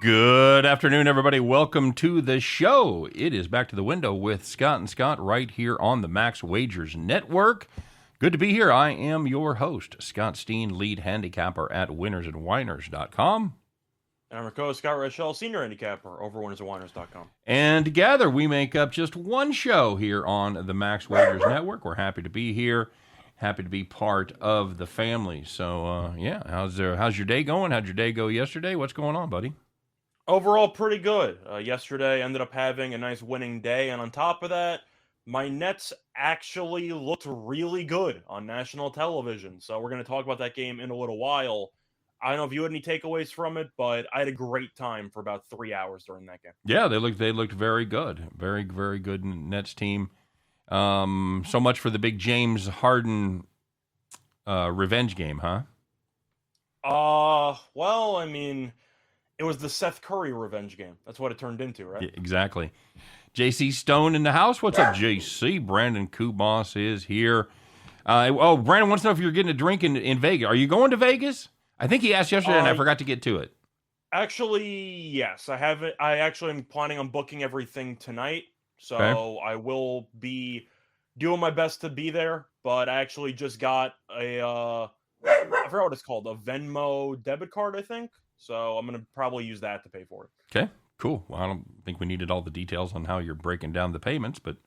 Good afternoon, everybody. Welcome to the show. It is Back to the Window with Scott and Scott right here on the Max Wagers Network. Good to be here. I am your host, Scott Steehn, lead handicapper at winnersandwhiners.com. And I'm your co-host, Scott Reichel, senior handicapper over winnersandwhiners.com. And together we make up just one show here on the Max Wagers Network. We're happy to be here. Happy to be part of the family. So, how's your day going? How'd your day go yesterday? What's going on, buddy? Overall, pretty good. Yesterday, ended up having a nice winning day, and on top of that, my Nets actually looked really good on national television. So we're going to talk about that game in a little while. I don't know if you had any takeaways from it, but I had a great time for about 3 hours during that game. Yeah, they looked very good. Very, very good Nets team. So much for the big James Harden revenge game, huh? Well, I mean, it was the Seth Curry revenge game. That's what it turned into, right? Yeah, exactly. JC Stone in the house. What's up, JC? Brandon Kubas is here. Brandon wants to know if you're getting a drink in Vegas. Are you going to Vegas? I think he asked yesterday, and I forgot to get to it. Actually, yes. I haven't. I actually am planning on booking everything tonight. So okay. I will be doing my best to be there, but I actually just got I forgot what it's called, a Venmo debit card, I think. So I'm going to probably use that to pay for it. Okay, cool. Well, I don't think we needed all the details on how you're breaking down the payments, but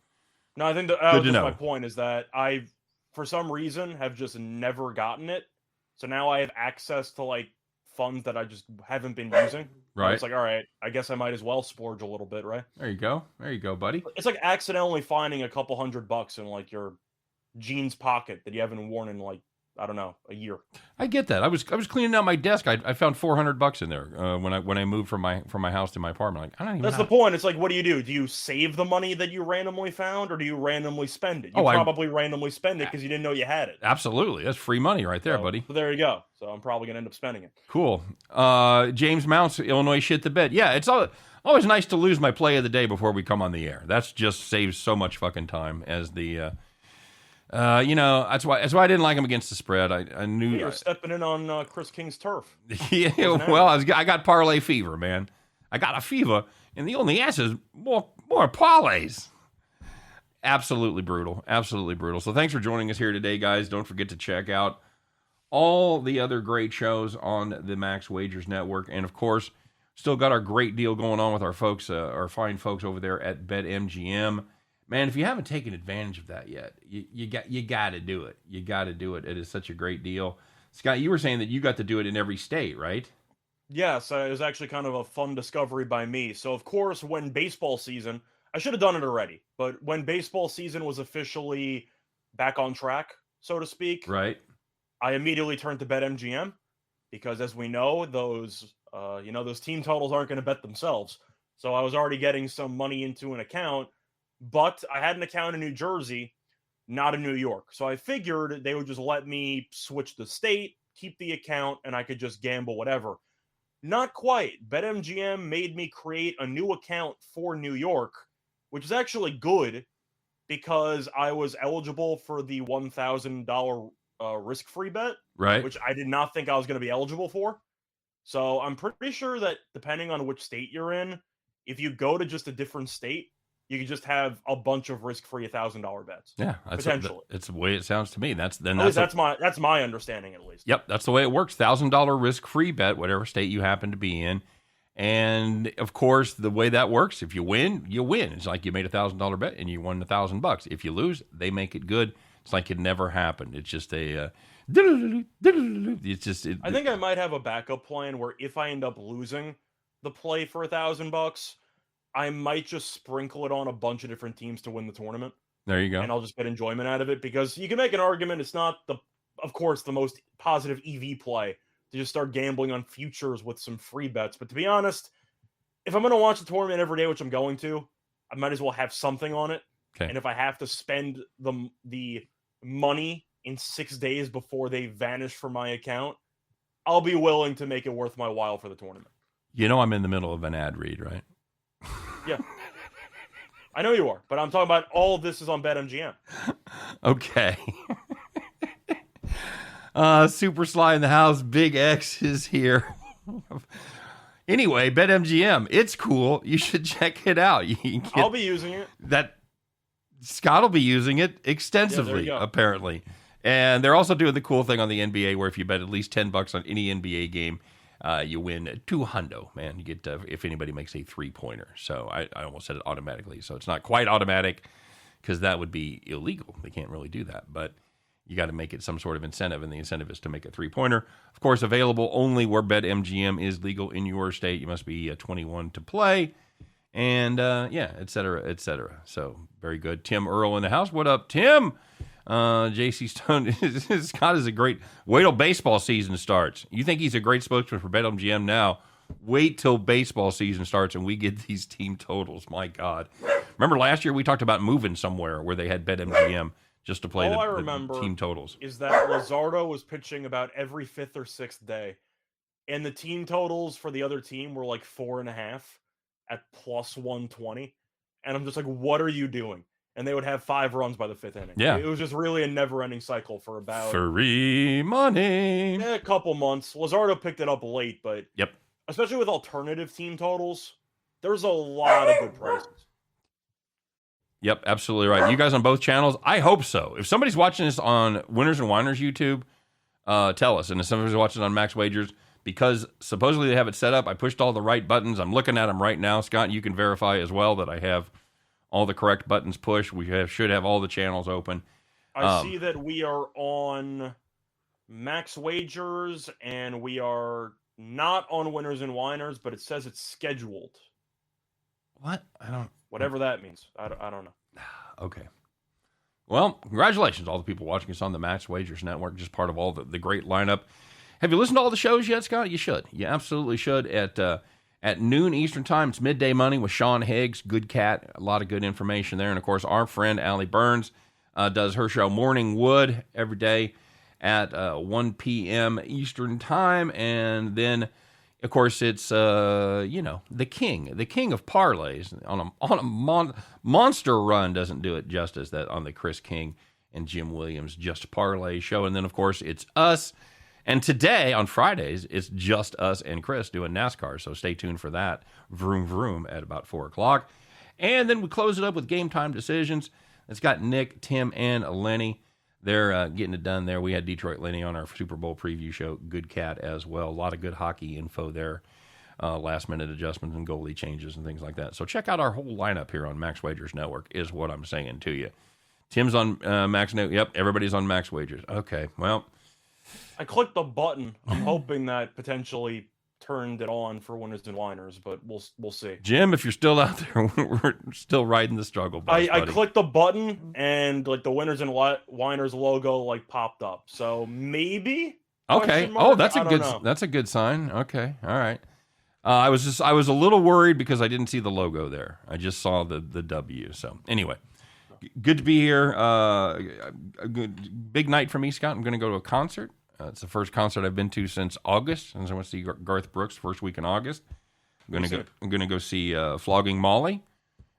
no, I think that was my point is that I, for some reason, have just never gotten it. So now I have access to like funds that I just haven't been using. Right. And it's like, all right, I guess I might as well splurge a little bit, right? There you go, buddy. It's like accidentally finding a couple $100 in like your jeans pocket that you haven't worn in like, I don't know, a year. I get that. I was cleaning out my desk. I found $400 in there when I moved from my house to my apartment. Like, I don't even. That's the point. It's like, what do? Do you save the money that you randomly found, or do you randomly spend it? You probably randomly spend it because you didn't know you had it. Absolutely, that's free money right there, buddy. So there you go. So I'm probably gonna end up spending it. Cool. James Mounts, Illinois shit the bed. Yeah, it's always nice to lose my play of the day before we come on the air. That's just saves so much fucking time as the. That's why I didn't like him against the spread. I knew you were stepping in on Chris King's turf. Yeah, well, I got parlay fever, man. I got a fever, and the only answer is more parlays. Absolutely brutal. So thanks for joining us here today, guys. Don't forget to check out all the other great shows on the Max Wagers Network, and of course, still got our great deal going on with our folks, our fine folks over there at BetMGM. Man, if you haven't taken advantage of that yet, you got to do it. You got to do it. It is such a great deal. Scott, you were saying that you got to do it in every state, right? Yes, it was actually kind of a fun discovery by me. So, of course, when baseball season, I should have done it already, but when baseball season was officially back on track, so to speak, right? I immediately turned to BetMGM because, as we know, those team totals aren't going to bet themselves. So I was already getting some money into an account. But I had an account in New Jersey, not in New York. So I figured they would just let me switch the state, keep the account, and I could just gamble whatever. Not quite. BetMGM made me create a new account for New York, which is actually good because I was eligible for the $1,000 risk-free bet, right? Which I did not think I was going to be eligible for. So I'm pretty sure that depending on which state you're in, if you go to just a different state, you can just have a bunch of risk-free $1,000 bets. Yeah, potentially. It's the way it sounds to me. That's my understanding at least. Yep, that's the way it works. $1,000 risk-free bet, whatever state you happen to be in, and of course, the way that works, if you win, you win. It's like you made $1,000 bet and you won $1,000. If you lose, they make it good. It's like it never happened. It's just a. I think I might have a backup plan where if I end up losing the play for $1,000. I might just sprinkle it on a bunch of different teams to win the tournament. There you go. And I'll just get enjoyment out of it because you can make an argument. It's not of course, the most positive EV play to just start gambling on futures with some free bets. But to be honest, if I'm going to watch the tournament every day, which I'm going to, I might as well have something on it. Okay. And if I have to spend the money in 6 days before they vanish from my account, I'll be willing to make it worth my while for the tournament. You know I'm in the middle of an ad read, right? Yeah. I know you are, but I'm talking about all of this is on BetMGM. Okay. Super Sly in the house. Big X is here. Anyway, BetMGM, it's cool. You should check it out. I'll be using it. Scott will be using it Yeah, extensively, apparently. And they're also doing the cool thing on the NBA where if you bet at least $10 on any NBA game, you win $200, man. You get if anybody makes a three-pointer. So I almost said it automatically. So it's not quite automatic because that would be illegal. They can't really do that. But you got to make it some sort of incentive, and the incentive is to make a three-pointer. Of course, available only where BetMGM is legal in your state. You must be 21 to play. And, et cetera, et cetera. So, very good. Tim Earl in the house. What up, Tim? JC Stone. Scott is a great... Wait till baseball season starts. You think he's a great spokesman for BetMGM now? Wait till baseball season starts and we get these team totals. My God. Remember last year we talked about moving somewhere where they had BetMGM just to play the team totals. Is that Luzardo was pitching about every fifth or sixth day, and the team totals for the other team were like 4.5 at plus 120, and I'm just like, what are you doing? And they would have 5 runs by the 5th inning. Yeah, it was just really a never-ending cycle for about free money. A couple months. Luzardo picked it up late, but yep, especially with alternative team totals, there's a lot of good prices. Yep, absolutely right. You guys on both channels? I hope so. If somebody's watching this on Winners and Winers YouTube, tell us. And if somebody's watching on Max Wagers, because supposedly they have it set up, I pushed all the right buttons. I'm looking at them right now. Scott, you can verify as well that I have all the correct buttons pushed. Should have all the channels open. I see that we are on Max Wagers, and we are not on Winners and Winers, but it says it's scheduled. What? Whatever that means. I don't know. Okay. Well, congratulations, all the people watching us on the Max Wagers Network, just part of all the great lineup. Have you listened to all the shows yet, Scott? You should. You absolutely should. At noon Eastern Time, it's Midday Money with Sean Higgs, good cat, a lot of good information there. And, of course, our friend Allie Burns does her show Morning Wood every day at 1 p.m. Eastern Time. And then, of course, it's, the king of parlays on a monster run. Doesn't do it justice that on the Chris King and Jim Williams Just Parlay show. And then, of course, it's us. And today, on Fridays, it's just us and Chris doing NASCAR. So stay tuned for that. Vroom, vroom at about 4 o'clock. And then we close it up with Game Time Decisions. It's got Nick, Tim, and Lenny. They're getting it done there. We had Detroit Lenny on our Super Bowl preview show. Good cat as well. A lot of good hockey info there. Last-minute adjustments and goalie changes and things like that. So check out our whole lineup here on Max Wagers Network is what I'm saying to you. Tim's on Max Network. Yep, everybody's on Max Wagers. Okay, well... I clicked the button. I'm hoping that potentially turned it on for Winners and Winers, but we'll see. Jim, if you're still out there, we're still riding the struggle bus, I clicked the button and like the Winners and Winers logo like popped up. So maybe. Okay. Oh, that's a good sign. Okay. All right. I was a little worried because I didn't see the logo there. I just saw the W. So anyway. Good to be here. A big night for me, Scott. I'm going to go to a concert. It's the first concert I've been to since August, since I went to see Garth Brooks first week in August. I'm going to go see Flogging Molly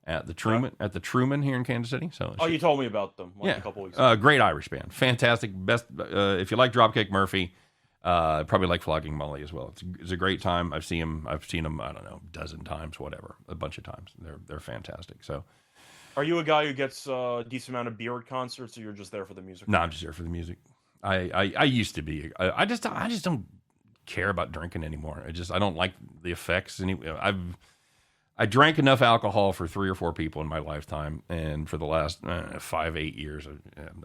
at the Truman here in Kansas City. So you told me about them a couple weeks ago. Great Irish band, fantastic. Best if you like Dropkick Murphy, probably like Flogging Molly as well. It's a great time. I've seen them. I don't know, a dozen times, whatever, a bunch of times. They're fantastic. So. Are you a guy who gets a decent amount of beer at concerts, or you're just there for the music? No, I'm just there for the music. I used to be. I just don't care about drinking anymore. I don't like the effects. I drank enough alcohol for 3 or 4 people in my lifetime, and for the last 5-8 years,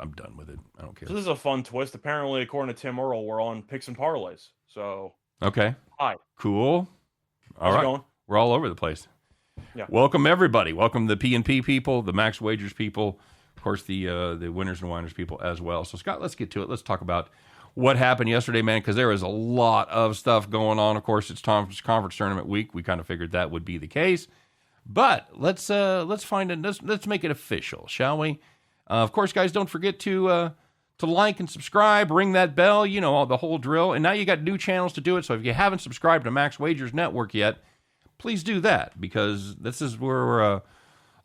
I'm done with it. I don't care. So this is a fun twist. Apparently, according to Tim Earl, we're on Picks and Parlays. So okay, hi, cool. All right, going? We're all over the place. Yeah. Welcome everybody. Welcome the P&P people, the Max Wagers people, of course the Winners and Winers people as well. So Scott, let's get to it. Let's talk about what happened yesterday, man, because there is a lot of stuff going on. Of course, it's conference tournament week. We kind of figured that would be the case, but let's find it. Let's make it official, shall we? Of course, guys, don't forget to like and subscribe, ring that bell. You know all the whole drill. And now you got new channels to do it. So if you haven't subscribed to Max Wagers Network yet, please do that, because this is where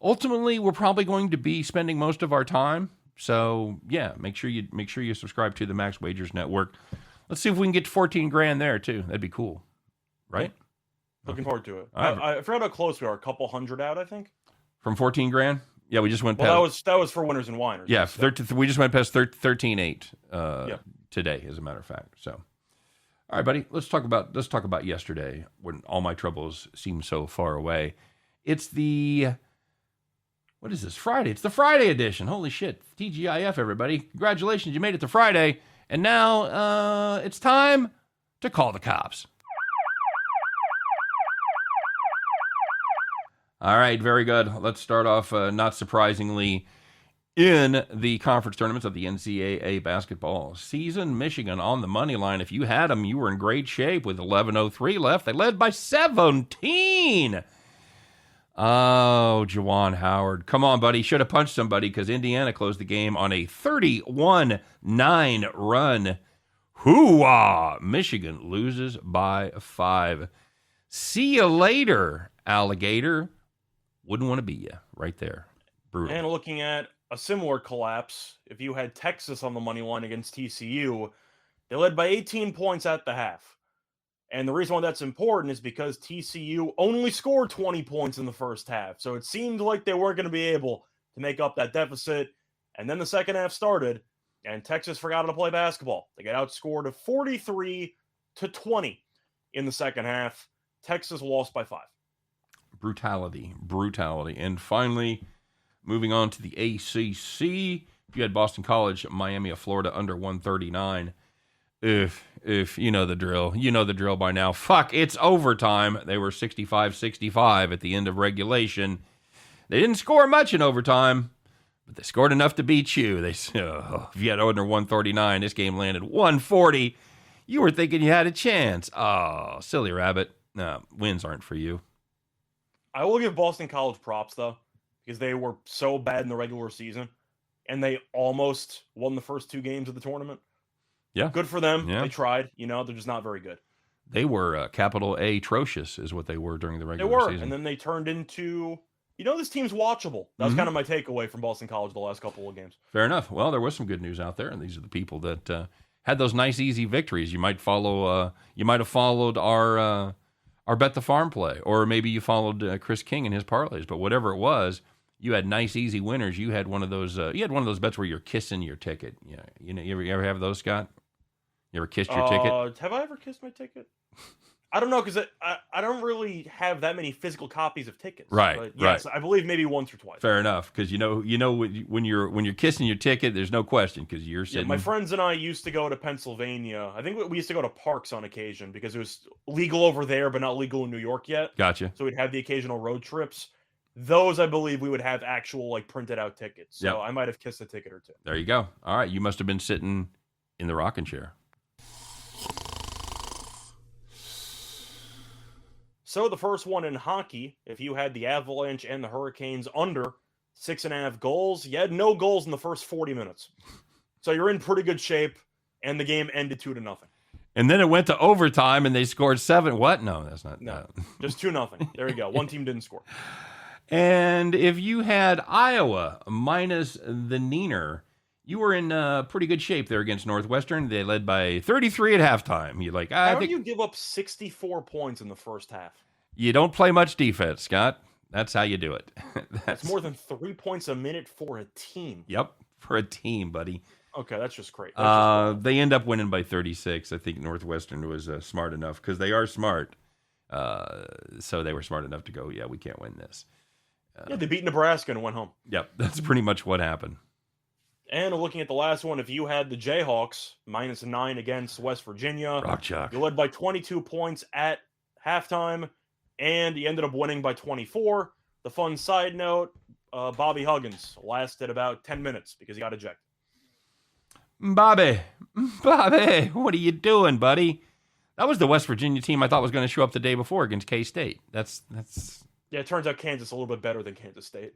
ultimately we're probably going to be spending most of our time. So yeah, make sure you subscribe to the Max Wagers Network. Let's see if we can get to 14 grand there too. That'd be cool, right? Looking forward to it. Right. I forgot how close we are. A couple hundred out, I think. From 14 grand? Yeah, we just went past. Well, that was for winners and whiners. Yeah, we just went past 13.8 Yeah. today, as a matter of fact. So, all right, buddy, let's talk about yesterday when all my troubles seemed so far away. It's what is this, Friday? It's the Friday edition. Holy shit. TGIF, everybody. Congratulations, you made it to Friday. And now it's time to call the cops. All right, very good. Let's start off, not surprisingly, in the conference tournaments of the NCAA basketball season. Michigan on the money line. If you had them, you were in great shape with 11:03 left. They led by 17. Oh, Juwan Howard. Come on, buddy. Should have punched somebody because Indiana closed the game on a 31-9 run. Hoo-ah! Michigan loses by 5. See you later, alligator. Wouldn't want to be you right there. Brutal. And looking at a similar collapse, if you had Texas on the money line against TCU, they led by 18 points at the half. And the reason why that's important is because TCU only scored 20 points in the first half. So it seemed like they weren't going to be able to make up that deficit. And then the second half started, and Texas forgot how to play basketball. They got outscored 43-20 in the second half. Texas lost by 5. Brutality. And finally, moving on to the ACC, if you had Boston College, Miami of Florida under 139. If you know the drill by now. Fuck, it's overtime. They were 65-65 at the end of regulation. They didn't score much in overtime, but they scored enough to beat you. If you had under 139, this game landed 140. You were thinking you had a chance. Oh, silly rabbit. No, wins aren't for you. I will give Boston College props, though, because they were so bad in the regular season, and they almost won the first 2 games of the tournament. Yeah. Good for them. Yeah. They tried. They're just not very good. They were capital A atrocious is what they were during the regular season. And then they turned into, this team's watchable. That was kind of my takeaway from Boston College the last couple of games. Fair enough. Well, there was some good news out there, and these are the people that had those nice, easy victories. You might follow. You might have followed our Bet the Farm play, or maybe you followed Chris King and his parlays. But whatever it was, you had nice, easy winners. You had one of those. You had one of those bets where you're kissing your ticket. Yeah, you ever have those, Scott? You ever kissed your ticket? Have I ever kissed my ticket? I don't know, because I don't really have that many physical copies of tickets. Right. But yes, I believe maybe once or twice. Fair enough, because when you're kissing your ticket, there's no question because you're sitting. Yeah, my friends and I used to go to Pennsylvania. I think we used to go to parks on occasion because it was legal over there, but not legal in New York yet. Gotcha. So we'd have the occasional road trips. Those, I believe, we would have actual printed out tickets. So I might have kissed a ticket or two. There you go. All right, you must have been sitting in the rocking chair. So the first one in hockey, if you had the Avalanche and the Hurricanes under 6.5 goals, you had no goals in the first 40 minutes. So you're in pretty good shape, and the game ended 2-0. And then it went to overtime, and they scored 7. What? No, that's not. No, just 2-0. There you go. One team didn't score. And if you had Iowa minus the Neener, you were in pretty good shape there against Northwestern. They led by 33 at halftime. You're like, How do you give up 64 points in the first half? You don't play much defense, Scott. That's how you do it. That's more than 3 points a minute for a team. Yep, for a team, buddy. Okay, that's just great. They end up winning by 36. I think Northwestern was smart enough because they are smart. So they were smart enough to go, yeah, we can't win this. They beat Nebraska and went home. Yep, that's pretty much what happened. And looking at the last one, if you had the Jayhawks minus 9 against West Virginia, Rock chalk. You led by 22 points at halftime, and you ended up winning by 24. The fun side note, Bobby Huggins lasted about 10 minutes because he got ejected. Bobby, what are you doing, buddy? That was the West Virginia team I thought was going to show up the day before against K-State. That's. Yeah, it turns out Kansas a little bit better than Kansas State.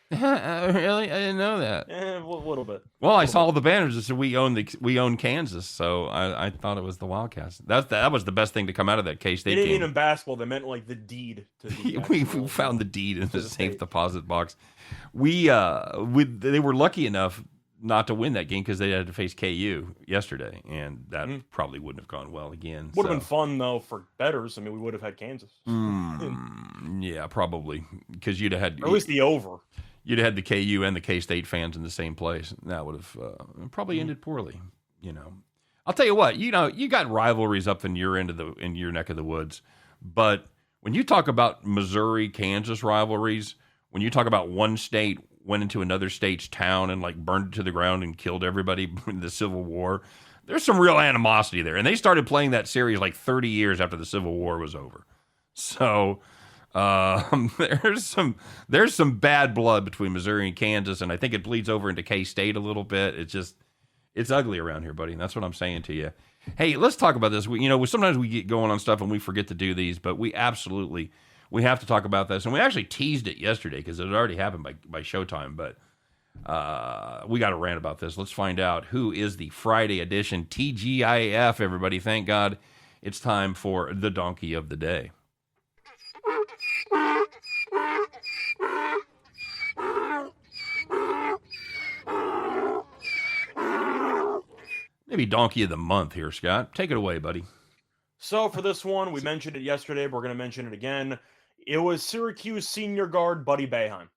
Really? I didn't know that. A little bit. Well, I saw all the banners that said we own Kansas, so I thought it was the Wildcats. That was the best thing to come out of that K-State game. They didn't mean in basketball. They meant the deed to the we found the deed in the safe deposit box. They were lucky enough not to win that game because they had to face KU yesterday, and that probably wouldn't have gone well again. Would have been fun, though, for bettors. I mean, we would have had Kansas. Yeah, probably, because you'd have had... Or at least the over. You'd have had the KU and the K-State fans in the same place. That would have probably ended poorly, I'll tell you what, you got rivalries up in your in your neck of the woods, but when you talk about Missouri-Kansas rivalries, when you talk about one state went into another state's town and like burned it to the ground and killed everybody in the Civil War, there's some real animosity there. And they started playing that series like 30 years after the Civil War was over. So there's some bad blood between Missouri and Kansas, and I think it bleeds over into K-State a little bit. It's ugly around here, buddy. And that's what I'm saying to you. Hey, let's talk about this. Sometimes we get going on stuff and we forget to do these, but we have to talk about this. And we actually teased it yesterday because it had already happened by showtime, but we got to rant about this. Let's find out who is the Friday edition TGIF, everybody. Thank God it's time for the donkey of the day. Maybe donkey of the month here, Scott. Take it away, buddy. So for this one, we mentioned it yesterday, but we're going to mention it again. It was Syracuse senior guard Buddy Boeheim.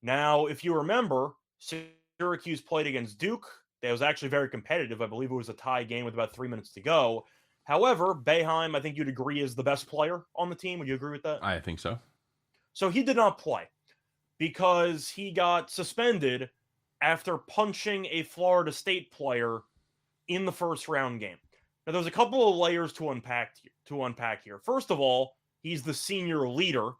Now, if you remember, Syracuse played against Duke. It was actually very competitive. I believe it was a tie game with about 3 minutes to go. However, Boeheim, I think you'd agree, is the best player on the team. Would you agree with that? I think so. So he did not play because he got suspended after punching a Florida State player in the first round game. Now, there's a couple of layers to unpack here. First of all, he's the senior leader,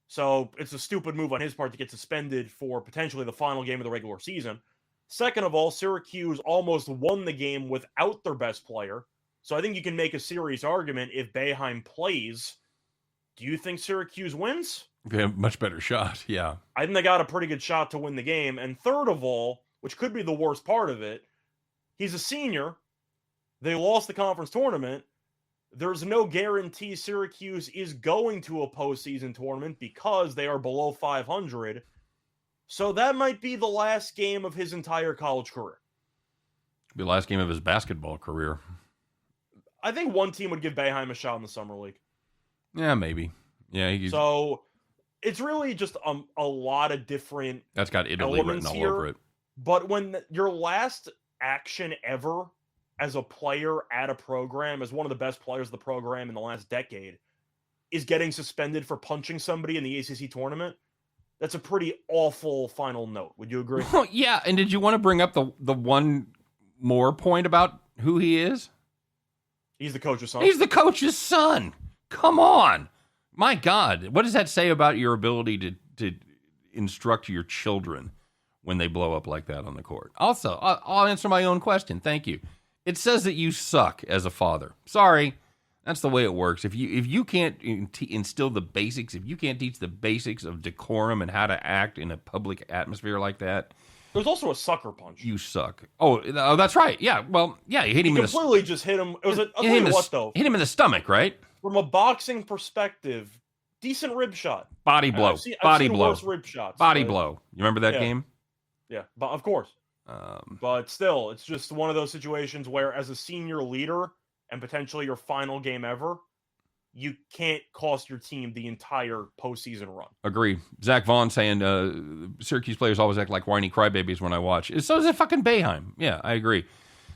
so it's a stupid move on his part to get suspended for potentially the final game of the regular season. Second of all, Syracuse almost won the game without their best player, so I think you can make a serious argument if Boeheim plays. Do you think Syracuse wins? They have a much better shot, yeah. I think they got a pretty good shot to win the game. And third of all, which could be the worst part of it, he's a senior. They lost the conference tournament. There's no guarantee Syracuse is going to a postseason tournament because they are below 500. So that might be the last game of his entire college career. Be the last game of his basketball career. I think one team would give Boeheim a shot in the Summer League. Yeah, maybe. Yeah. So it's really just a lot of different That's got Italy written all over it. But when your last action ever as a player at a program, as one of the best players of the program in the last decade, is getting suspended for punching somebody in the ACC tournament, that's a pretty awful final note. Would you agree? Well, yeah, and did you want to bring up the one more point about who he is? He's the coach's son. He's the coach's son. Come on. My God. What does that say about your ability to instruct your children when they blow up like that on the court? Also, I'll answer my own question. Thank you. It says that you suck as a father. Sorry. That's the way it works. If you can't instill the basics, if you can't teach the basics of decorum and how to act in a public atmosphere like that, there's also a sucker punch. You suck. Oh, that's right. Yeah. Well, yeah. He hit him. Completely just hit him. It was. I'll tell you what, though. Hit him in the stomach, right? From a boxing perspective, decent rib shot. Body blow. I've seen worse rib shots. Body blow. You remember that game? Yeah, but of course. But still, it's just one of those situations where, as a senior leader and potentially your final game ever, you can't cost your team the entire postseason run. Agreed. Zach Vaughn saying Syracuse players always act like whiny crybabies when I watch. So does it fucking Boeheim. Yeah, I agree.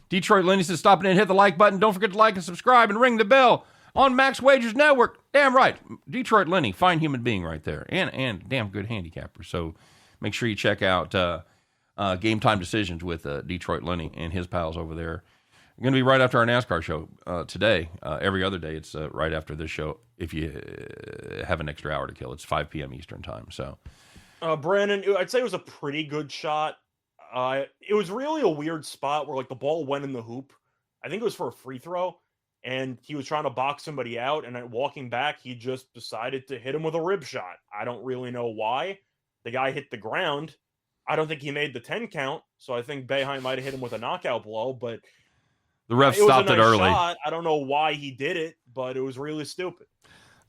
Detroit Lenny says, stop in and hit the like button. Don't forget to like and subscribe and ring the bell on Max Wagers Network. Damn right. Detroit Lenny, fine human being right there. And damn good handicapper. So make sure you check out Game Time Decisions with Detroit Lenny and his pals over there. Going to be right after our NASCAR show today. Every other day, it's right after this show. If you have an extra hour to kill, it's 5 p.m. Eastern time. So, Brandon, I'd say it was a pretty good shot. It was really a weird spot where, like, the ball went in the hoop. I think it was for a free throw, and he was trying to box somebody out. And walking back, he just decided to hit him with a rib shot. I don't really know why. The guy hit the ground. I don't think he made the 10 count. So I think Boeheim might have hit him with a knockout blow, but the ref stopped it early. Shot. I don't know why he did it, but it was really stupid.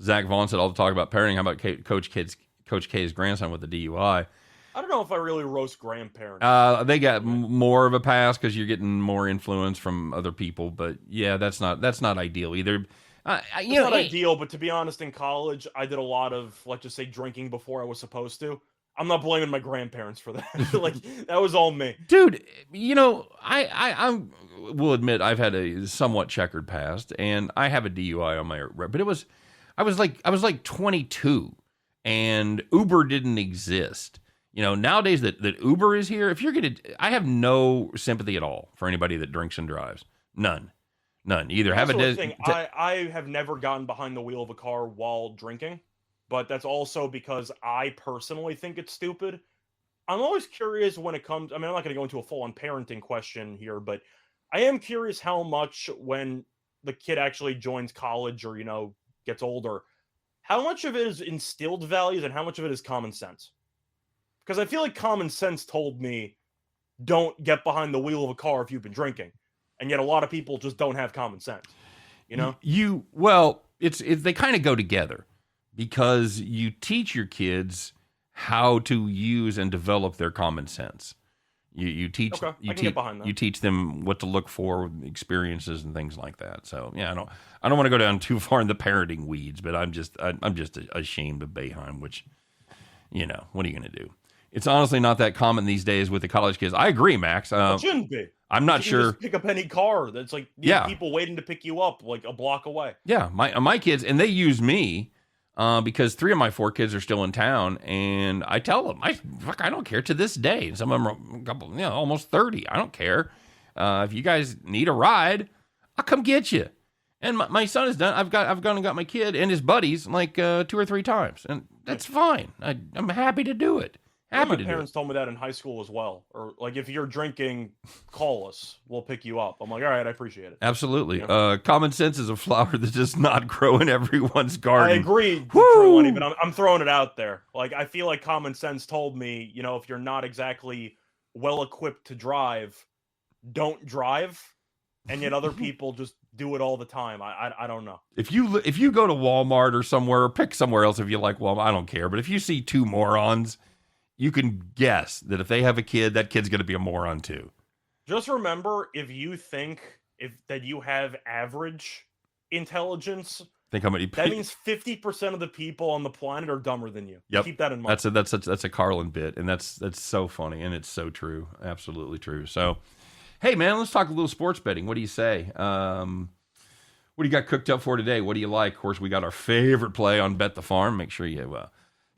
Zach Vaughn said all the talk about parenting. How about Coach K's grandson with the DUI? I don't know if I really roast grandparents. They got more of a pass because you're getting more influence from other people. But yeah, that's not ideal either. It's not ideal, but to be honest, in college, I did a lot of, let's just say, drinking before I was supposed to. I'm not blaming my grandparents for that. Like, that was all me. Dude, I will admit I've had a somewhat checkered past, and I have a DUI on my record, but I was like 22, and Uber didn't exist. Nowadays that Uber is here, I have no sympathy at all for anybody that drinks and drives. None. Either have I have never gotten behind the wheel of a car while drinking. But that's also because I personally think it's stupid. I'm always curious when it comes. I'm not going to go into a full-on parenting question here, but I am curious how much when the kid actually joins college or, gets older, how much of it is instilled values and how much of it is common sense? Because I feel like common sense told me don't get behind the wheel of a car if you've been drinking. And yet a lot of people just don't have common sense, they kind of go together. Because you teach your kids how to use and develop their common sense. You teach you teach them what to look for, experiences and things like that. So yeah, I don't want to go down too far in the parenting weeds, but I'm just ashamed of Boeheim, which what are you going to do? It's honestly not that common these days with the college kids. I agree, Max. It shouldn't be. I'm not sure. Just pick up any car that's like people waiting to pick you up like a block away. Yeah, my kids, and they use me. Because 3 of my 4 kids are still in town, and I tell them, I don't care to this day. Some of them are a couple, almost 30. I don't care. If you guys need a ride, I'll come get you. And my son is done. I've gone and got my kid and his buddies like 2 or 3 times, and that's fine. I'm happy to do it. My parents told me that in high school as well. Or like, if you're drinking, call us. We'll pick you up. I'm like, all right, I appreciate it. Absolutely. Common sense is a flower that does not grow in everyone's garden. I agree, Truani, but I'm throwing it out there. Like, I feel like common sense told me, if you're not exactly well equipped to drive, don't drive. And yet other people just do it all the time. I don't know. If you go to Walmart or somewhere, or pick somewhere else if you like Walmart, I don't care. But if you see 2 morons, you can guess that if they have a kid, that kid's going to be a moron too. Just remember, if you think that you have average intelligence, think how many. That means 50% of the people on the planet are dumber than you. Yep. Keep that in mind. That's a Carlin bit, and that's so funny, and it's so true, absolutely true. So, hey man, let's talk a little sports betting. What do you say? What do you got cooked up for today? What do you like? Of course, we got our favorite play on Bet the Farm. Make sure you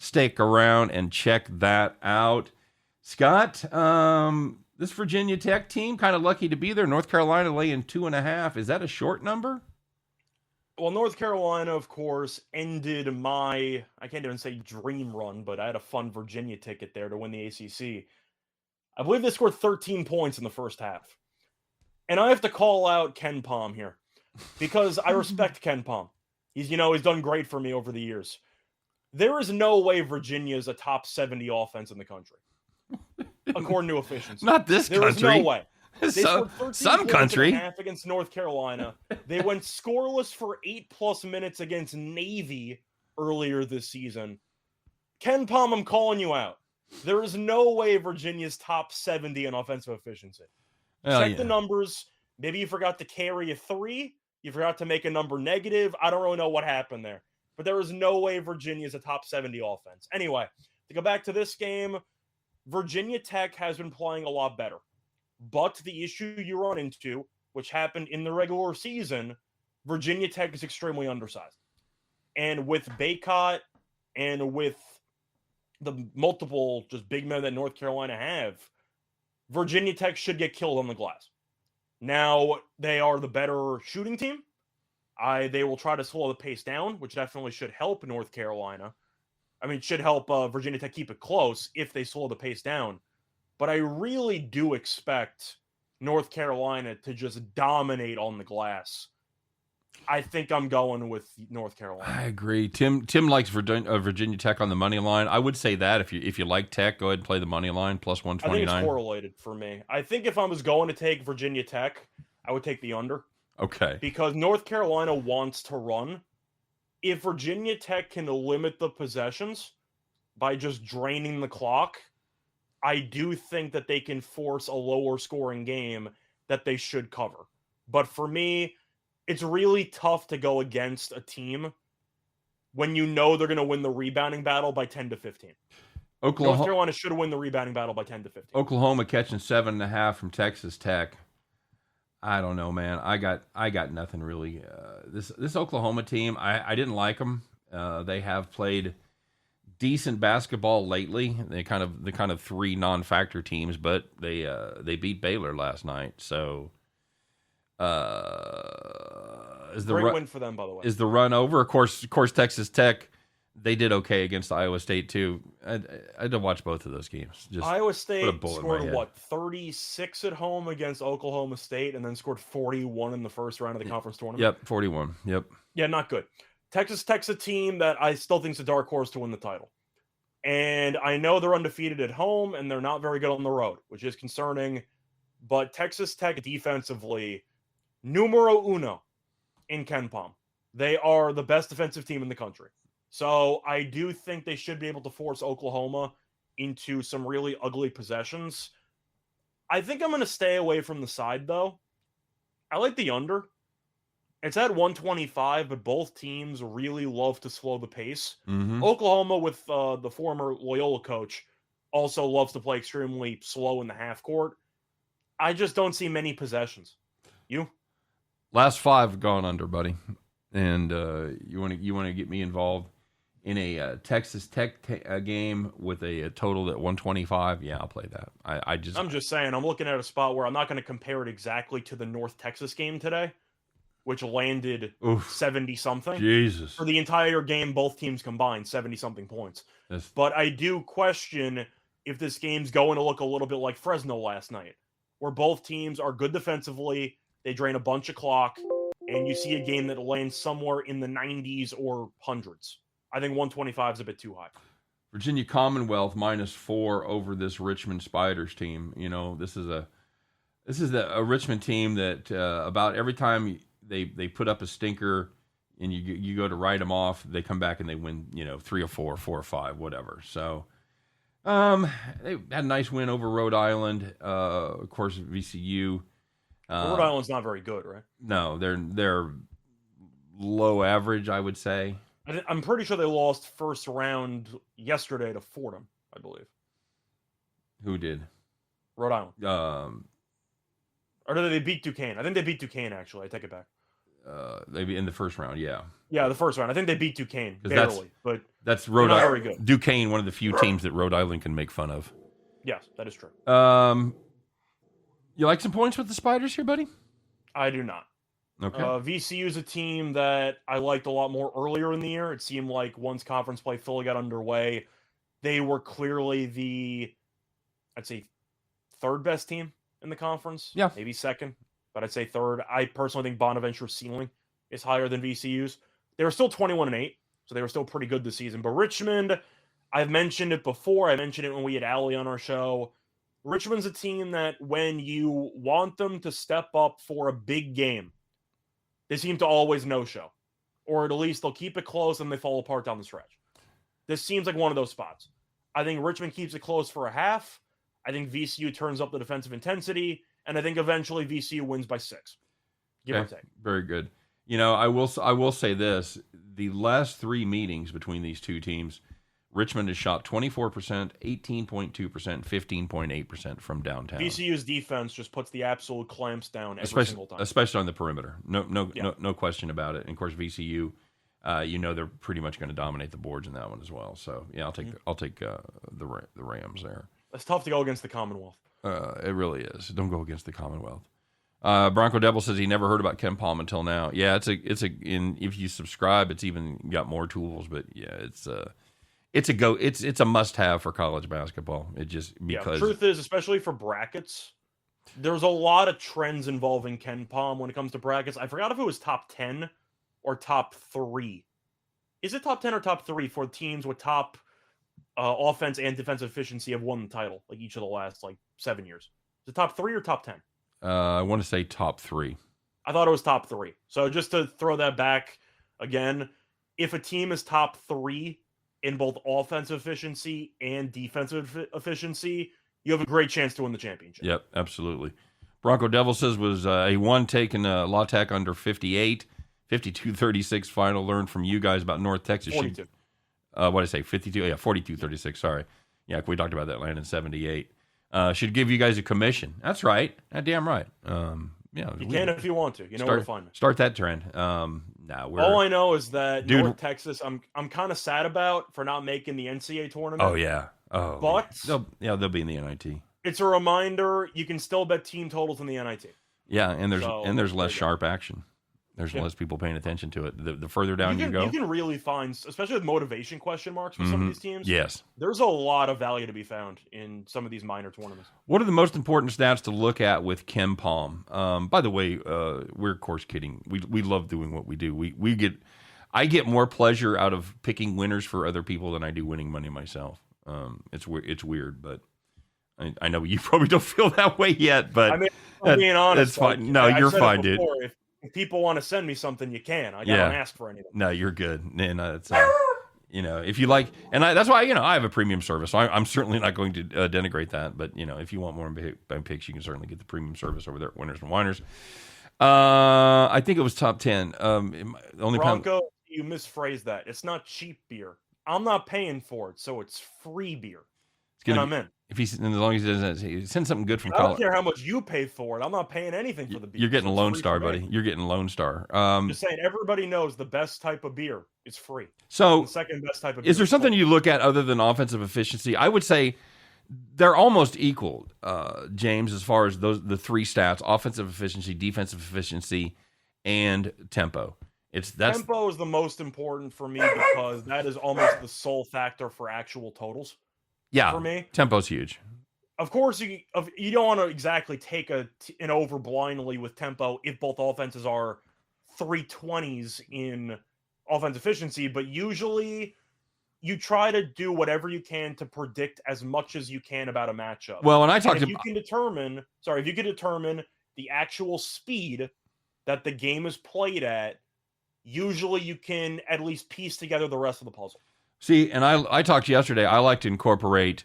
stick around and check that out. Scott, this Virginia Tech team, kind of lucky to be there. North Carolina laying 2.5. Is that a short number? Well, North Carolina, of course, ended my, I can't even say dream run, but I had a fun Virginia ticket there to win the ACC. I believe they scored 13 points in the first half. And I have to call out Ken Pom here because I respect Ken Pom. He's done great for me over the years. There is no way Virginia is a top 70 offense in the country, according to efficiency. Not this country. There is no way. They scored 13 some country. Half against North Carolina. They went scoreless for 8+ minutes against Navy earlier this season. Ken Pom, I'm calling you out. There is no way Virginia's top 70 in offensive efficiency. Check the numbers. Maybe you forgot to carry a 3. You forgot to make a number negative. I don't really know what happened there. But there is no way Virginia is a top 70 offense. Anyway, to go back to this game, Virginia Tech has been playing a lot better. But the issue you run into, which happened in the regular season, Virginia Tech is extremely undersized. And with Baycott and with the multiple just big men that North Carolina have, Virginia Tech should get killed on the glass. Now, they are the better shooting team. They will try to slow the pace down, which definitely should help North Carolina. I mean, it should help Virginia Tech keep it close if they slow the pace down. But I really do expect North Carolina to just dominate on the glass. I think I'm going with North Carolina. I agree. Tim likes Virginia Tech on the money line. I would say that if you like Tech, go ahead and play the money line plus 129. I think it's correlated for me. I think if I was going to take Virginia Tech, I would take the under. Okay. Because North Carolina wants to run. If Virginia Tech can limit the possessions by just draining the clock, I do think that they can force a lower scoring game that they should cover. But for me, it's really tough to go against a team when you know they're going to win the rebounding battle by 10 to 15. North Carolina should win the rebounding battle by 10 to 15. Oklahoma catching 7.5 from Texas Tech. I don't know, man. I got nothing really. This Oklahoma team, I didn't like them. They have played decent basketball lately. They kind of three non-factor teams, but they beat Baylor last night. So is the great win for them, by the way. Is the run over? Of course, Texas Tech, they did okay against Iowa State too. I had to watch both of those games. Just Iowa State scored 36 at home against Oklahoma State, and then scored 41 in the first round of the conference tournament. Yep, 41. Yep. Yeah, not good. Texas Tech's a team that I still think is a dark horse to win the title. And I know they're undefeated at home, and they're not very good on the road, which is concerning. But Texas Tech defensively, numero uno in KenPom. They are the best defensive team in the country. So I do think they should be able to force Oklahoma into some really ugly possessions. I think I'm going to stay away from the side, though. I like the under. It's at 125, but both teams really love to slow the pace. Mm-hmm. Oklahoma, with the former Loyola coach, also loves to play extremely slow in the half court. I just don't see many possessions. You? Last 5 have gone under, buddy. And you want to get me involved in a Texas Tech game with a total at 125? Yeah, I'll play that. I'm just saying, I'm looking at a spot where I'm not going to compare it exactly to the North Texas game today, which landed 70-something. Jesus. For the entire game, both teams combined, 70-something points. But I do question if this game's going to look a little bit like Fresno last night, where both teams are good defensively, they drain a bunch of clock, and you see a game that lands somewhere in the 90s or hundreds. I think 125 is a bit too high. Virginia Commonwealth -4 over this Richmond Spiders team. You know, this is a Richmond team that about every time they put up a stinker and you go to write them off, they come back and they win, 3 or 4, 4 or 5, whatever. So they had a nice win over Rhode Island. Of course, VCU. Rhode Island's not very good, right? No, they're low average, I would say. I'm pretty sure they lost first round yesterday to Fordham, I believe. Who did? Rhode Island. Or did they beat Duquesne? I think they beat Duquesne, actually. I take it back. Maybe in the first round, yeah. Yeah, the first round. I think they beat Duquesne, barely. But that's Rhode Island. Very good. Duquesne, one of the few teams that Rhode Island can make fun of. Yes, that is true. You like some points with the Spiders here, buddy? I do not. Okay. VCU is a team that I liked a lot more earlier in the year. It seemed like once conference play fully got underway, they were clearly the, I'd say, third best team in the conference. Yeah. Maybe second, but I'd say third. I personally think Bonaventure's ceiling is higher than VCU's. They were still 21-8, so they were still pretty good this season. But Richmond, I've mentioned it before. I mentioned it when we had Allie on our show. Richmond's a team that when you want them to step up for a big game, they seem to always no-show. Or at least they'll keep it close and they fall apart down the stretch. This seems like one of those spots. I think Richmond keeps it close for a half. I think VCU turns up the defensive intensity. And I think eventually VCU wins by 6. Give or take. Very good. I will say this. The last 3 meetings between these two teams, Richmond has shot 24%, 18.2%, 15.8% from downtown. VCU's defense just puts the absolute clamps down every single time. Especially on the perimeter. No question about it. And of course, VCU, they're pretty much going to dominate the boards in that one as well. So yeah, I'll take the Rams there. It's tough to go against the Commonwealth. It really is. Don't go against the Commonwealth. Bronco Devil says he never heard about KenPom until now. Yeah, if you subscribe, it's even got more tools. But yeah, it's a must-have for college basketball. It just because truth is, especially for brackets, there's a lot of trends involving KenPom when it comes to brackets. I forgot if it was top 10 or top 3. Is it top 10 or top 3 for teams with top offense and defensive efficiency have won the title like each of the last 7 years? Is it top 3 or top 10? I want to say top 3. I thought it was top 3. So just to throw that back again, if a team is top 3 in both offensive efficiency and defensive efficiency, you have a great chance to win the championship. Yep, absolutely. Bronco Devil says was a one taking La Tech under 58, 52-36 final. Learned from you guys about North Texas. 42. What did I say? 52? Yeah, 42-36. Sorry. Yeah, we talked about that land in 78. Should give you guys a commission. That's right. Damn right. Yeah, You can if you want to. You know where to find me. Start that trend. All I know is that North Texas, I'm kind of sad about for not making the NCAA tournament. Oh yeah. Oh, but they'll be in the NIT. It's a reminder you can still bet team totals in the NIT. Yeah, and there's less sharp action. There's less people paying attention to it. The further down you go, you can really find, especially with motivation question marks for some of these teams. Yes, there's a lot of value to be found in some of these minor tournaments. What are the most important stats to look at with Ken Palm? By the way, we're of course kidding. We love doing what we do. I get more pleasure out of picking winners for other people than I do winning money myself. It's weird, but I know you probably don't feel that way yet. But I mean, I'm being honest, that's fine. No, you're fine, dude. If people want to send me something, you can. I don't ask for anything. No, you're good. And it's if you like, and that's why I have a premium service. So I'm certainly not going to denigrate that. But if you want more picks, you can certainly get the premium service over there at Winners and Winers. I think it was top 10. Bronco, you misphrased that. It's not cheap beer. I'm not paying for it, so it's free beer. I'm in. As long as he doesn't send something good from Colorado. I don't care how much you pay for it. I'm not paying anything for the beer. You're getting Lone Star, buddy. You're getting Lone Star. Just saying, everybody knows the best type of beer is free. So the second best type of beer is there something you look at other than offensive efficiency? I would say they're almost equal, James, as far as the three stats: offensive efficiency, defensive efficiency, and tempo. Tempo is the most important for me because that is almost the sole factor for actual totals. Yeah, for me, tempo's huge. Of course, you don't want to exactly take an over blindly with tempo if both offenses are 320s in offense efficiency, but usually you try to do whatever you can to predict as much as you can about a matchup. Well, when I talked if you can determine the actual speed that the game is played at, usually you can at least piece together the rest of the puzzle. See, and I talked yesterday. I like to incorporate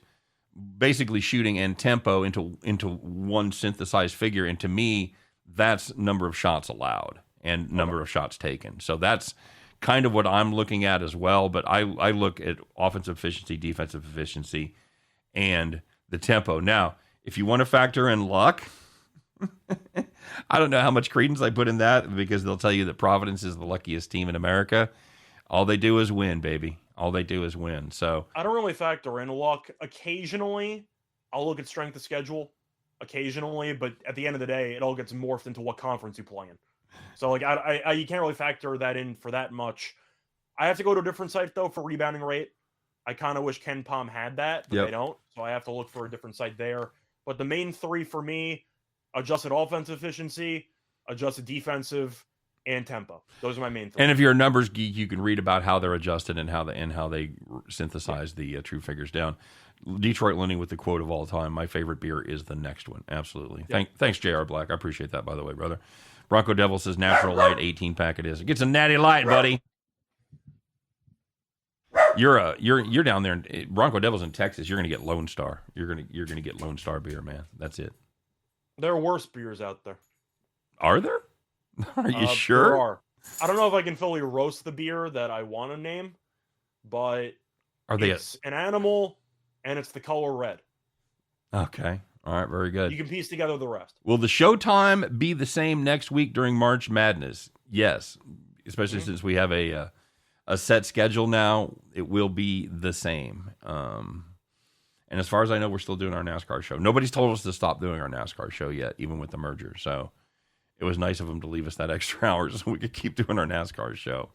basically shooting and tempo into one synthesized figure, and to me, that's number of shots allowed and number of shots taken. So that's kind of what I'm looking at as well. But I look at offensive efficiency, defensive efficiency, and the tempo. Now, if you want to factor in luck, I don't know how much credence I put in that because they'll tell you that Providence is the luckiest team in America. All they do is win, baby. All they do is win. So I don't really factor in luck. Occasionally, I'll look at strength of schedule. Occasionally, but at the end of the day, it all gets morphed into what conference you play in. So like you can't really factor that in for that much. I have to go to a different site though for rebounding rate. I kind of wish Ken Palm had that, but they don't. So I have to look for a different site there. But the main three for me: adjusted offensive efficiency, adjusted defensive, and tempo. Those are my main three. And if you're a numbers geek, you can read about how they're adjusted and how they synthesize the true figures down. Detroit Lenny with the quote of all time: "My favorite beer is the next one." Absolutely. Yeah. Thanks, J.R. Black. I appreciate that, by the way, brother. Bronco Devil says Natural Light 18 pack it is. It gets a natty light, buddy. You're down there. Bronco Devil's in Texas. You're gonna get Lone Star. You're gonna get Lone Star beer, man. That's it. There are worse beers out there. Are there? Are you sure? There are. I don't know if I can fully roast the beer that I want to name, but it's an animal and it's the color red. Okay. All right. Very good. You can piece together the rest. Will the showtime be the same next week during March Madness? Yes. Especially since we have a set schedule now, it will be the same. And as far as I know, we're still doing our NASCAR show. Nobody's told us to stop doing our NASCAR show yet, even with the merger. So it was nice of them to leave us that extra hour so we could keep doing our NASCAR show.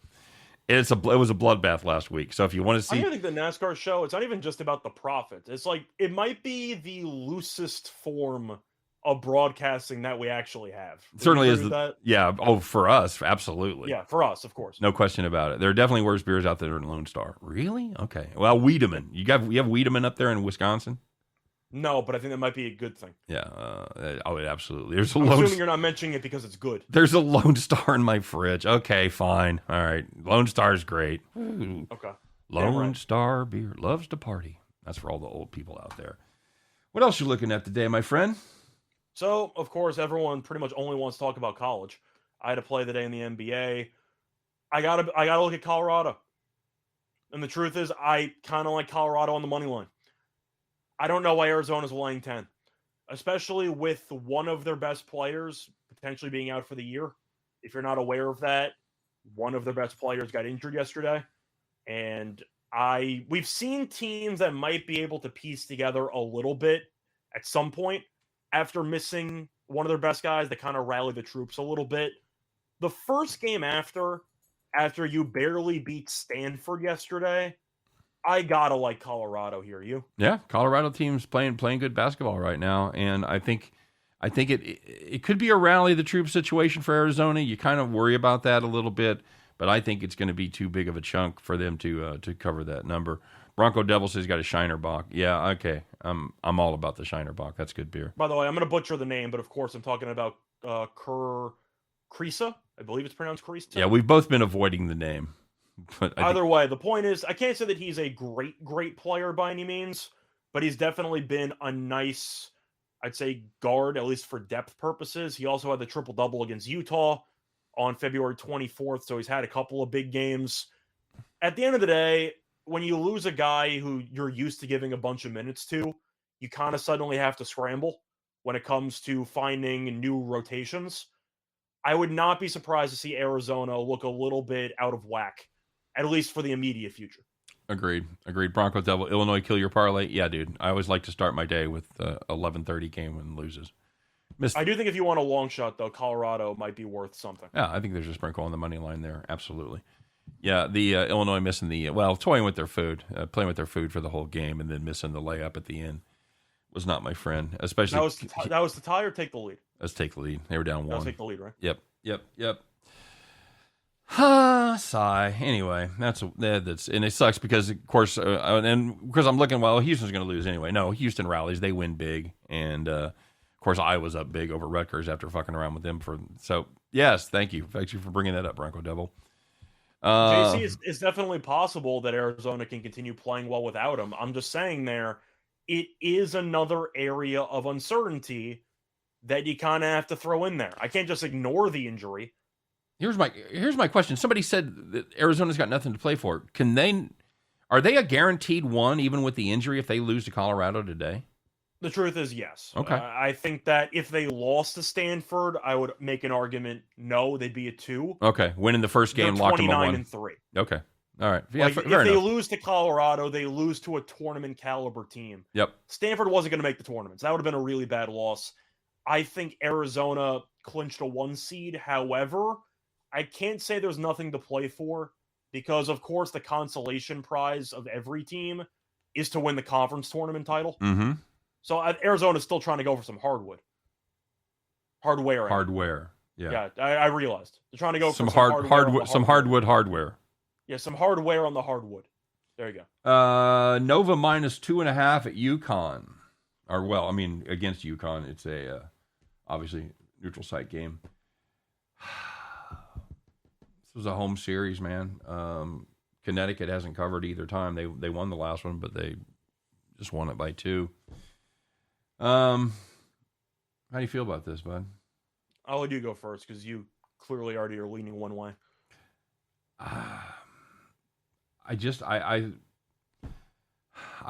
It was a bloodbath last week. So if you want to see, I think the NASCAR show, it's not even just about the profit. It's like it might be the loosest form of broadcasting that we actually have. Certainly is that? Yeah. Oh, for us, absolutely. Yeah, for us, of course. No question about it. There are definitely worse beers out there than Lone Star. Really? Okay. Well, Wiedemann. You have Wiedemann up there in Wisconsin? No, but I think that might be a good thing. Yeah. Absolutely. I'm assuming you're not mentioning it because it's good. There's a Lone Star in my fridge. Okay, fine. All right. Lone Star's great. Ooh. Okay. Lone Star beer loves to party. That's for all the old people out there. What else you looking at today, my friend? So, of course, everyone pretty much only wants to talk about college. I had to play the day in the NBA. I gotta look at Colorado. And the truth is, I kind of like Colorado on the money line. I don't know why Arizona's laying 10, especially with one of their best players potentially being out for the year. If you're not aware of that, one of their best players got injured yesterday. And we've seen teams that might be able to piece together a little bit at some point after missing one of their best guys. They kind of rally the troops a little bit. The first game after you barely beat Stanford yesterday, I gotta like Colorado here. You? Yeah, Colorado team's playing good basketball right now, and I think it could be a rally the troops situation for Arizona. You kind of worry about that a little bit, but I think it's going to be too big of a chunk for them to cover that number. Bronco Devil says he's got a Shiner Bock. Yeah, okay. I'm all about the Shiner Bock. That's good beer. By the way, I'm going to butcher the name, but of course I'm talking about Creasa. I believe it's pronounced Creasa. Yeah, we've both been avoiding the name. But either way, the point is, I can't say that he's a great player by any means, but he's definitely been a nice, I'd say, guard, at least for depth purposes. He also had the triple-double against Utah on February 24th, so he's had a couple of big games. At the end of the day, when you lose a guy who you're used to giving a bunch of minutes to, you kind of suddenly have to scramble when it comes to finding new rotations. I would not be surprised to see Arizona look a little bit out of whack, at least for the immediate future. Agreed. Bronco Devil, Illinois, kill your parlay. Yeah, dude. I always like to start my day with 11:30 game when loses. I do think if you want a long shot, though, Colorado might be worth something. Yeah, I think there's a sprinkle on the money line there. Absolutely. Yeah, the Illinois missing toying with their food, playing with their food for the whole game, and then missing the layup at the end was not my friend. Especially that was to tie or take the lead. Let's take the lead. They were down 1. Let's take the lead, right? Yep. Sigh. Anyway, that's and it sucks because of course, and because I'm looking. Well, Houston's going to lose anyway. No, Houston rallies. They win big, and of course, Iowa's up big over Rutgers after fucking around with them So yes, thank you for bringing that up, Bronco Devil. JC, it's definitely possible that Arizona can continue playing well without him. I'm just saying it is another area of uncertainty that you kind of have to throw in there. I can't just ignore the injury. Here's my question. Somebody said that Arizona's got nothing to play for. Are they a guaranteed one even with the injury if they lose to Colorado today? The truth is yes. Okay. I think that if they lost to Stanford, I would make an argument no, they'd be a 2. Okay, winning the first game, locked them at 1. 29-3. Okay, all right. Yeah, if they lose to Colorado, they lose to a tournament caliber team. Yep. Stanford wasn't going to make the tournaments. That would have been a really bad loss. I think Arizona clinched a 1 seed. However, I can't say there's nothing to play for because, of course, the consolation prize of every team is to win the conference tournament title. Mm-hmm. So Arizona's still trying to go for some hardware. Yeah. Yeah, I realized they're trying to go for some hardwood hardware. Yeah, some hardware on the hardwood. There you go. Nova -2.5 at UConn. Against UConn. It's a obviously neutral site game. This was a home series, man. Connecticut hasn't covered either time. They won the last one, but they just won it by 2. How do you feel about this, bud? I'll let you go first because you clearly already are leaning one way. I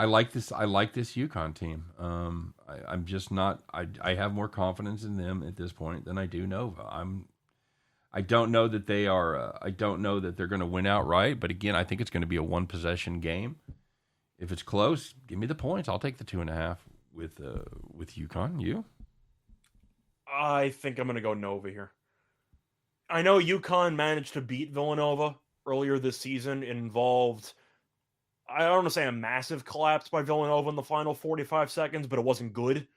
like this. I like this UConn team. I'm just not. I have more confidence in them at this point than I do Nova. I don't know that they are. I don't know that they're going to win outright. But again, I think it's going to be a 1-possession game. If it's close, give me the points. I'll take the 2.5 with UConn. You? I think I'm going to go Nova here. I know UConn managed to beat Villanova earlier this season. It involved, I don't want to say a massive collapse by Villanova in the final 45 seconds, but it wasn't good.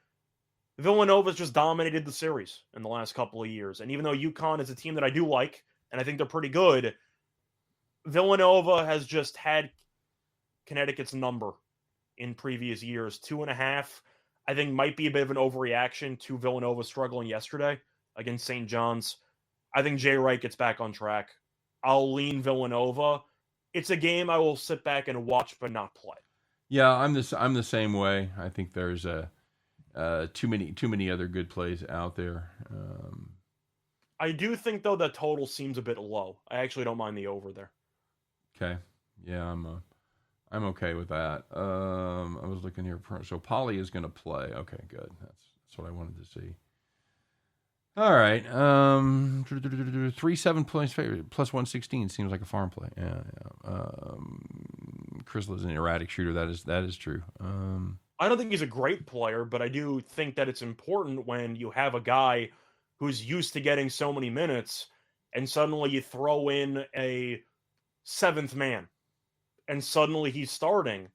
Villanova's just dominated the series in the last couple of years. And even though UConn is a team that I do like, and I think they're pretty good, Villanova has just had Connecticut's number in previous years. 2.5, I think, might be a bit of an overreaction to Villanova struggling yesterday against St. John's. I think Jay Wright gets back on track. I'll lean Villanova. It's a game I will sit back and watch but not play. Yeah, I'm the same way. I think there's Too many other good plays out there. I do think though that total seems a bit low. I actually don't mind the over there. Okay, yeah, I'm okay with that. I was looking here. So Polly is going to play. Okay, good. That's what I wanted to see. All right. 3-7 points favorite plus 116 seems like a farm play. Yeah. Chris is an erratic shooter. That is true. I don't think he's a great player, but I do think that it's important when you have a guy who's used to getting so many minutes, and suddenly you throw in a seventh man, and suddenly he's starting.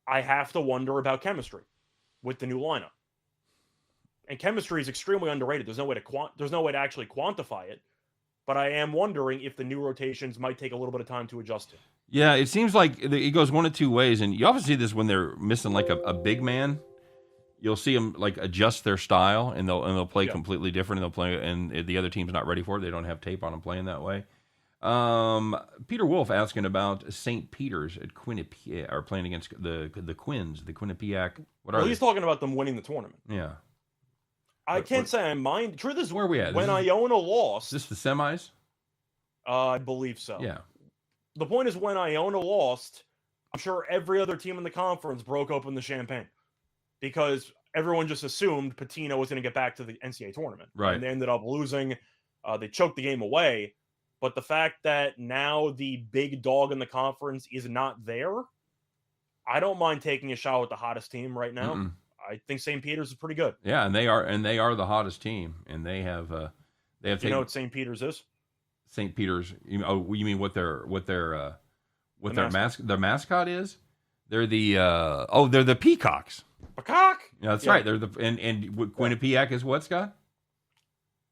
I have to wonder about chemistry with the new lineup. And chemistry is extremely underrated. There's no way to actually quantify it, but I am wondering if the new rotations might take a little bit of time to adjust to. Yeah, it seems like it goes one of two ways, and you often see this when they're missing like a big man. You'll see them like adjust their style, and they'll play completely different, and they'll play, and the other team's not ready for it. They don't have tape on them playing that way. Peter Wolf asking about St. Peter's at Quinnipiac, are playing against the Quins, the Quinnipiac. He's talking about them winning the tournament. Yeah. I can't say I mind. Truth is, where are we at? When Iona lost... Is this the semis? I believe so. Yeah. The point is, when Iona lost, I'm sure every other team in the conference broke open the champagne. Because everyone just assumed Patino was going to get back to the NCAA tournament. Right. And they ended up losing. They choked the game away. But the fact that now the big dog in the conference is not there, I don't mind taking a shot with the hottest team right now. Mm-mm. I think St. Peter's is pretty good. Yeah, and they are the hottest team, and they have You know what St. Peter's is? St. Peter's. You mean what their mascot is? They're the Peacocks. Peacock? Yeah, that's right. They're and Quinnipiac is what, Scott?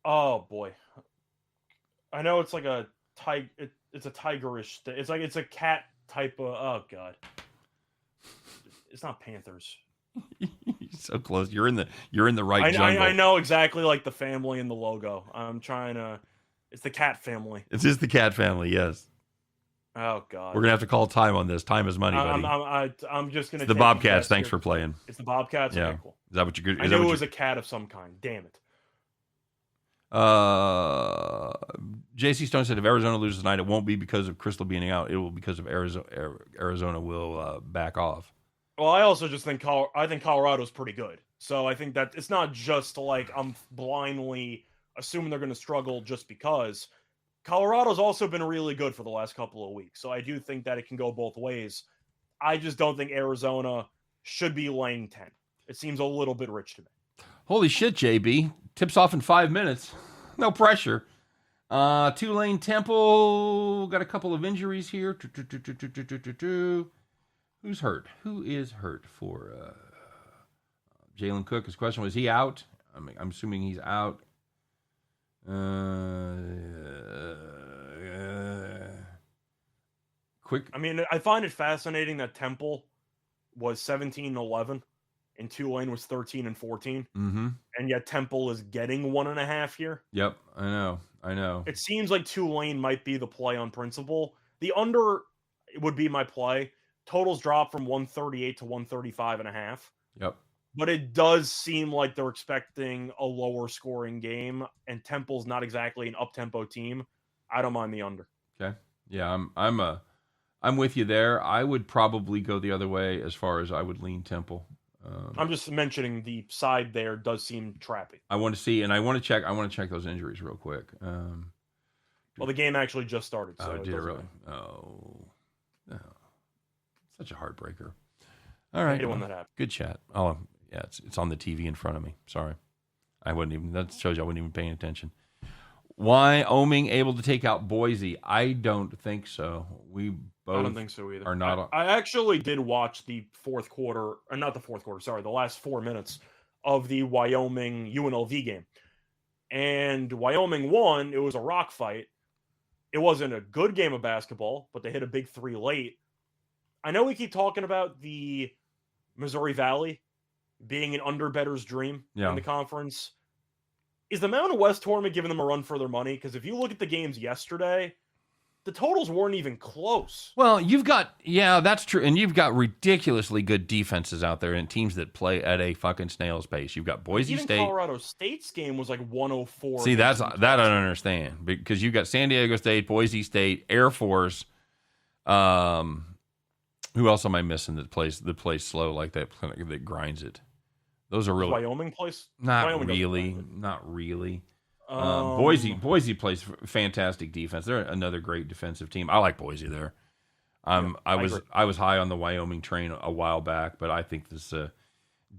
Oh boy, I know it's like a it's a tigerish. It's a cat type of. Oh god, it's not Panthers. So close. You're in the right jungle. I know exactly like the family and the logo. I'm trying to. It's the cat family. It's just the cat family. Yes. Oh god. We're gonna have to call time on this. Time is money, buddy. I'm just gonna. It's the Bobcats. Thanks for playing. It's the Bobcats. Yeah. Okay, cool. Is that what you're good? I knew it was a cat of some kind. Damn it. JC Stone said if Arizona loses tonight, it won't be because of Crystal being out. It will be because of Arizona will back off. Well, I also just think Colorado's pretty good. So I think that it's not just like I'm blindly assuming they're going to struggle just because. Colorado's also been really good for the last couple of weeks. So I do think that it can go both ways. I just don't think Arizona should be laying 10. It seems a little bit rich to me. Holy shit, JB. Tips off in 5 minutes. No pressure. Tulane Temple got a couple of injuries here. Who's hurt? Who is hurt for Jalen Cook? His question was, he out? I'm assuming he's out. Quick. I mean, I find it fascinating that Temple was 17-11 and Tulane was 13-14. Mm-hmm. And yet Temple is getting 1.5 here. Yep, I know. It seems like Tulane might be the play on principle. The under would be my play. Totals drop from 138 to 135.5. Yep. But it does seem like they're expecting a lower scoring game, and Temple's not exactly an up-tempo team. I don't mind the under. Okay. Yeah, I'm with you there. I would probably go the other way as far as I would lean Temple. I'm just mentioning the side there does seem trappy. I want to see, and I want to check those injuries real quick. Well, the game actually just started. So did it really? Oh, such a heartbreaker. All right, when that happened. Good chat. Oh, yeah, it's on the TV in front of me. Sorry, that shows you I wasn't even paying attention. Wyoming able to take out Boise? I don't think so. We both I don't think so either. Are not. I actually did watch the fourth quarter, or not the fourth quarter. Sorry, the last 4 minutes of the Wyoming UNLV game, and Wyoming won. It was a rock fight. It wasn't a good game of basketball, but they hit a big three late. I know we keep talking about the Missouri Valley being an underbetter's dream in the conference. Is the Mountain West tournament giving them a run for their money? Because if you look at the games yesterday, the totals weren't even close. Well, that's true. And you've got ridiculously good defenses out there and teams that play at a fucking snail's pace. You've got Boise Even State. Colorado State's game was like 104. See, that I don't understand, because you've got San Diego State, Boise State, Air Force. Who else am I missing that plays slow like that grinds it? Those are really Wyoming plays. not really. Boise plays fantastic defense. They're another great defensive team. I like Boise there. I was high on the Wyoming train a while back, but I think this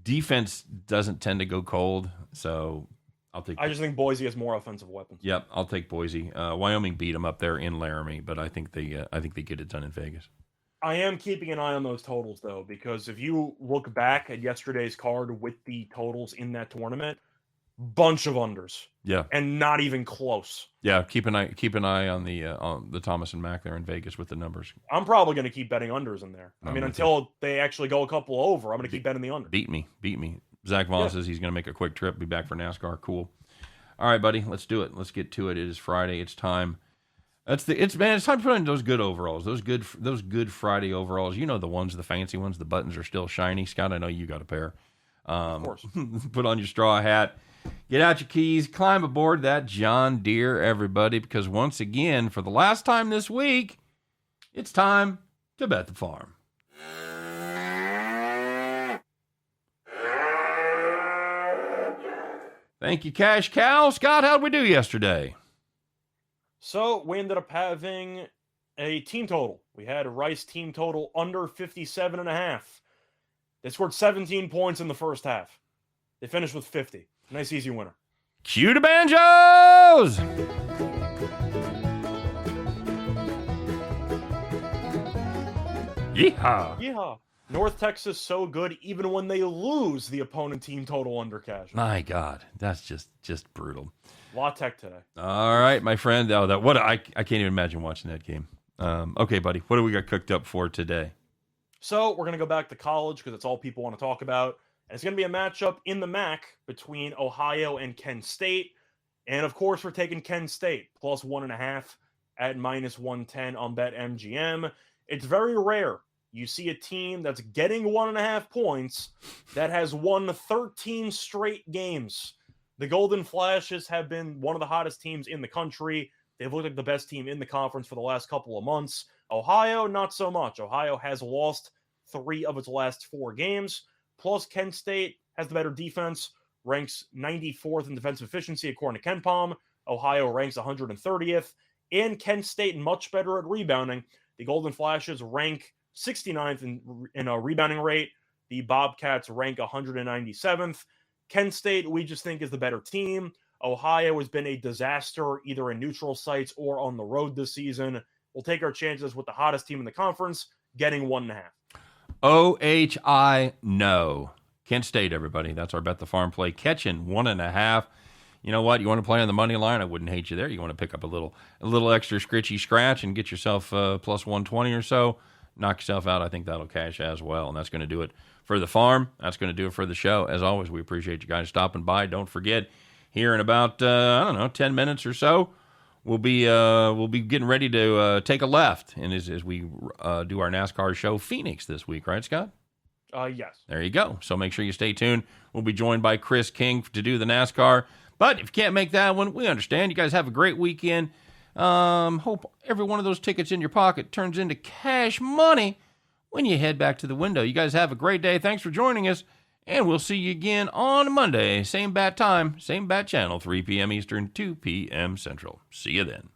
defense doesn't tend to go cold, so I'll take. I just think Boise has more offensive weapons. Yep, I'll take Boise. Wyoming beat them up there in Laramie, but I think they get it done in Vegas. I am keeping an eye on those totals though, because if you look back at yesterday's card with the totals in that tournament, bunch of unders. Yeah, and not even close. Yeah, keep an eye on the Thomas and Mack there in Vegas with the numbers. I'm probably going to keep betting unders in there. I mean, until they actually go a couple over, I'm going to keep betting the under. Beat me. Zach Vaughn says he's going to make a quick trip, be back for NASCAR. Cool. All right, buddy, let's do it. Let's get to it. It is Friday. It's time. It's time to put on those good overalls. Those good Friday overalls. You know, the ones, the fancy ones. The buttons are still shiny. Scott, I know you got a pair. Of course. Put on your straw hat. Get out your keys, climb aboard that John Deere, everybody, because once again, for the last time this week, it's time to bet the farm. Thank you, Cash Cow. Scott, how'd we do yesterday? So we ended up having a team total. We had a Rice team total under 57.5. They scored 17 points in the first half. They finished with 50. Nice, easy winner. Cue the banjos! Yeehaw! Yeehaw. North Texas so good, even when they lose the opponent team total under cash. My God, that's just brutal. La Tech today. All right, my friend. I can't even imagine watching that game. Okay, buddy, what do we got cooked up for today? So we're going to go back to college because it's all people want to talk about. And it's going to be a matchup in the MAC between Ohio and Kent State. And, of course, we're taking Kent State plus 1.5 at minus 110 on BetMGM. It's very rare you see a team that's getting 1.5 points that has won 13 straight games. The Golden Flashes have been one of the hottest teams in the country. They've looked like the best team in the conference for the last couple of months. Ohio, not so much. Ohio has lost 3 of its last 4 games. Plus, Kent State has the better defense, ranks 94th in defensive efficiency according to KenPom. Ohio ranks 130th. And Kent State much better at rebounding. The Golden Flashes rank 69th in a rebounding rate. The Bobcats rank 197th. Kent State, we just think, is the better team. Ohio has been a disaster either in neutral sites or on the road this season. We'll take our chances with the hottest team in the conference, getting 1.5. OHI, no. Kent State, everybody. That's our Bet the Farm play. Catching 1.5. You know what? You want to play on the money line? I wouldn't hate you there. You want to pick up a little extra scritchy scratch and get yourself plus 120 or so. Knock yourself out. I think that'll cash as well. And that's going to do it for the farm. That's going to do it for the show. As always, we appreciate you guys stopping by. Don't forget, here in about 10 minutes or so, we'll be getting ready to take a left, and as we do our NASCAR show, Phoenix this week, right, Scott? Yes. There you go. So make sure you stay tuned. We'll be joined by Chris King to do the NASCAR. But if you can't make that one, we understand. You guys have a great weekend. Hope every one of those tickets in your pocket turns into cash money when you head back to the window. You guys have a great day. Thanks for joining us. And we'll see you again on Monday. Same bat time, same bat channel, 3 p.m. Eastern, 2 p.m. Central. See you then.